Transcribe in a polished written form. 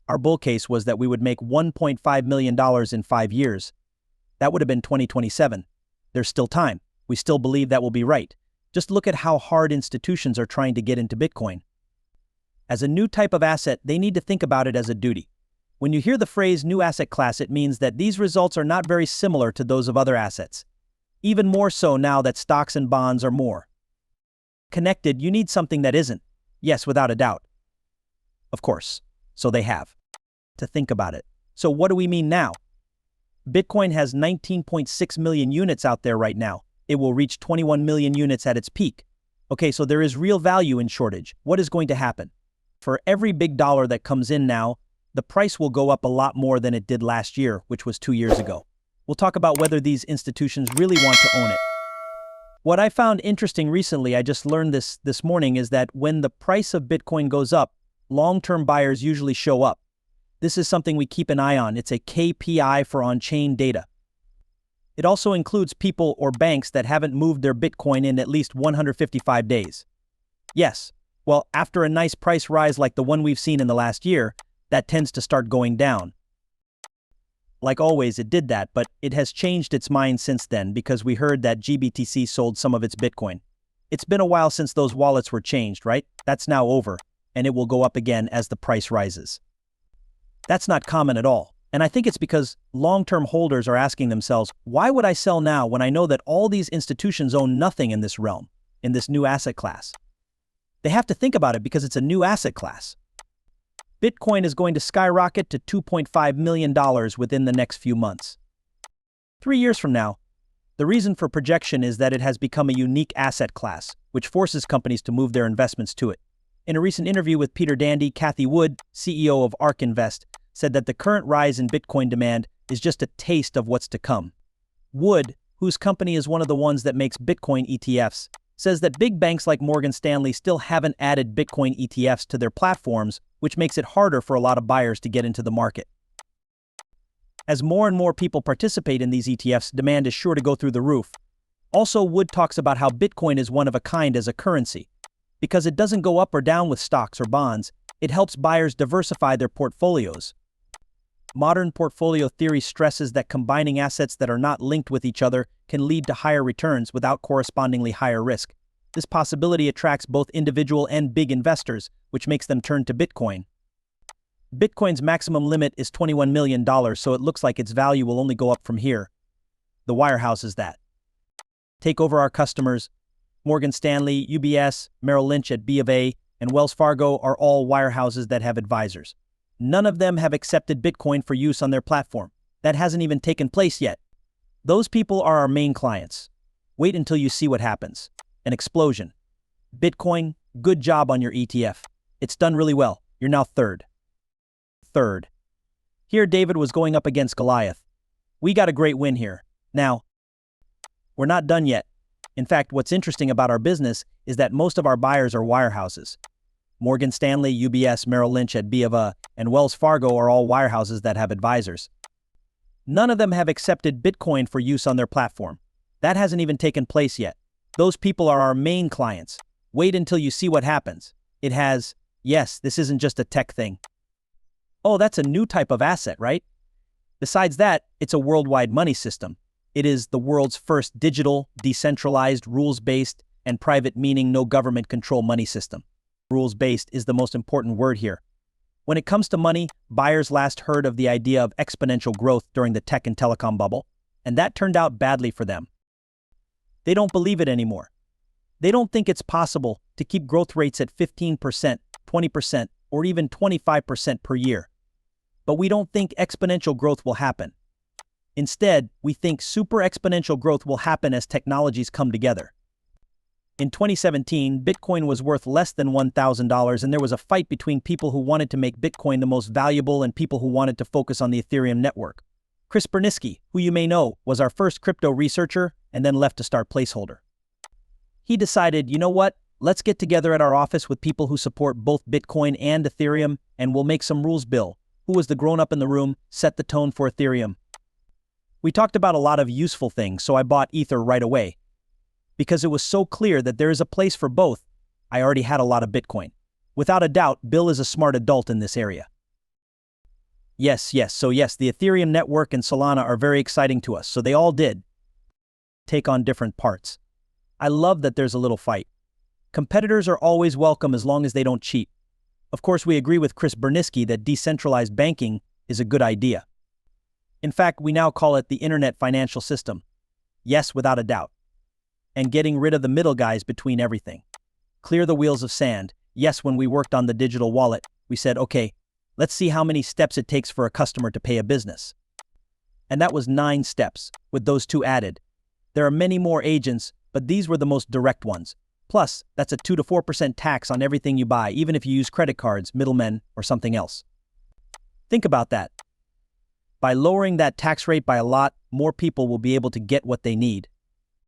Our bull case was that we would make $1.5 million in 5 years. That would have been 2027. There's still time. We still believe that will be right. Just look at how hard institutions are trying to get into Bitcoin. As a new type of asset, they need to think about it as a duty. When you hear the phrase new asset class, it means that these results are not very similar to those of other assets. Even more so now that stocks and bonds are more connected, you need something that isn't. Yes, without a doubt. Of course. So they have to think about it. So what do we mean now? Bitcoin has 19.6 million units out there right now. It will reach 21 million units at its peak. Okay, so there is real value in shortage. What is going to happen? For every big dollar that comes in now, the price will go up a lot more than it did last year, which was 2 years ago. We'll talk about whether these institutions really want to own it. What I found interesting recently, I just learned this morning, is that when the price of Bitcoin goes up, long-term buyers usually show up. This is something we keep an eye on. It's a KPI for on-chain data. It also includes people or banks that haven't moved their Bitcoin in at least 155 days. Yes, well, after a nice price rise like the one we've seen in the last year, that tends to start going down. Like always, it did that, but it has changed its mind since then because we heard that GBTC sold some of its Bitcoin. It's been a while since those wallets were changed, right? That's now over, and it will go up again as the price rises. That's not common at all, and I think it's because long-term holders are asking themselves, why would I sell now when I know that all these institutions own nothing in this realm, in this new asset class? They have to think about it because it's a new asset class. Bitcoin is going to skyrocket to $2.5 million within the next few months. 3 years from now, the reason for projection is that it has become a unique asset class, which forces companies to move their investments to it. In a recent interview with Peter Dandy, Cathie Wood, CEO of ARK Invest, said that the current rise in Bitcoin demand is just a taste of what's to come. Wood, whose company is one of the ones that makes Bitcoin ETFs, says that big banks like Morgan Stanley still haven't added Bitcoin ETFs to their platforms, which makes it harder for a lot of buyers to get into the market. As more and more people participate in these ETFs, demand is sure to go through the roof. Also, Wood talks about how Bitcoin is one of a kind as a currency. Because it doesn't go up or down with stocks or bonds, it helps buyers diversify their portfolios. Modern portfolio theory stresses that combining assets that are not linked with each other can lead to higher returns without correspondingly higher risk. This possibility attracts both individual and big investors, which makes them turn to Bitcoin. Bitcoin's maximum limit is $21 million, so it looks like its value will only go up from here. The wirehouses that take over our customers, Morgan Stanley, UBS, Merrill Lynch at B of A, and Wells Fargo are all wirehouses that have advisors. None of them have accepted Bitcoin for use on their platform. That hasn't even taken place yet. Those people are our main clients. Wait until you see what happens. An explosion. Bitcoin, good job on your ETF. It's done really well. You're now third. Here David was going up against Goliath. We got a great win here. Now, we're not done yet. In fact, what's interesting about our business is that most of our buyers are wirehouses. Morgan Stanley, UBS, Merrill Lynch at B of A, and Wells Fargo are all wirehouses that have advisors. None of them have accepted Bitcoin for use on their platform. That hasn't even taken place yet. Those people are our main clients. Wait until you see what happens. It has, yes, this isn't just a tech thing. Oh, that's a new type of asset, right? Besides that, it's a worldwide money system. It is the world's first digital, decentralized, rules-based, and private meaning no government control money system. Rules-based is the most important word here. When it comes to money, buyers last heard of the idea of exponential growth during the tech and telecom bubble, and that turned out badly for them. They don't believe it anymore. They don't think it's possible to keep growth rates at 15%, 20%, or even 25% per year. But we don't think exponential growth will happen. Instead, we think super exponential growth will happen as technologies come together. In 2017, Bitcoin was worth less than $1,000, and there was a fight between people who wanted to make Bitcoin the most valuable and people who wanted to focus on the Ethereum network. Chris Berniski, who you may know, was our first crypto researcher and then left to start Placeholder. He decided, you know what, let's get together at our office with people who support both Bitcoin and Ethereum, and we'll make some rules bill. Who was the grown-up in the room, set the tone for Ethereum. We talked about a lot of useful things, so I bought Ether right away. Because it was so clear that there is a place for both, I already had a lot of Bitcoin. Without a doubt, Bill is a smart adult in this area. Yes. So yes, the Ethereum network and Solana are very exciting to us. So they all did take on different parts. I love that there's a little fight. Competitors are always welcome as long as they don't cheat. Of course, we agree with Chris Berniski that decentralized banking is a good idea. In fact, we now call it the internet financial system. Yes, without a doubt. And getting rid of the middle guys between everything. Clear the wheels of sand. Yes, when we worked on the digital wallet, we said, okay, let's see how many steps it takes for a customer to pay a business. And that was 9 steps, with those 2 added. There are many more agents, but these were the most direct ones. Plus, that's a 2 to 4% tax on everything you buy, even if you use credit cards, middlemen, or something else. Think about that. By lowering that tax rate by a lot, more people will be able to get what they need.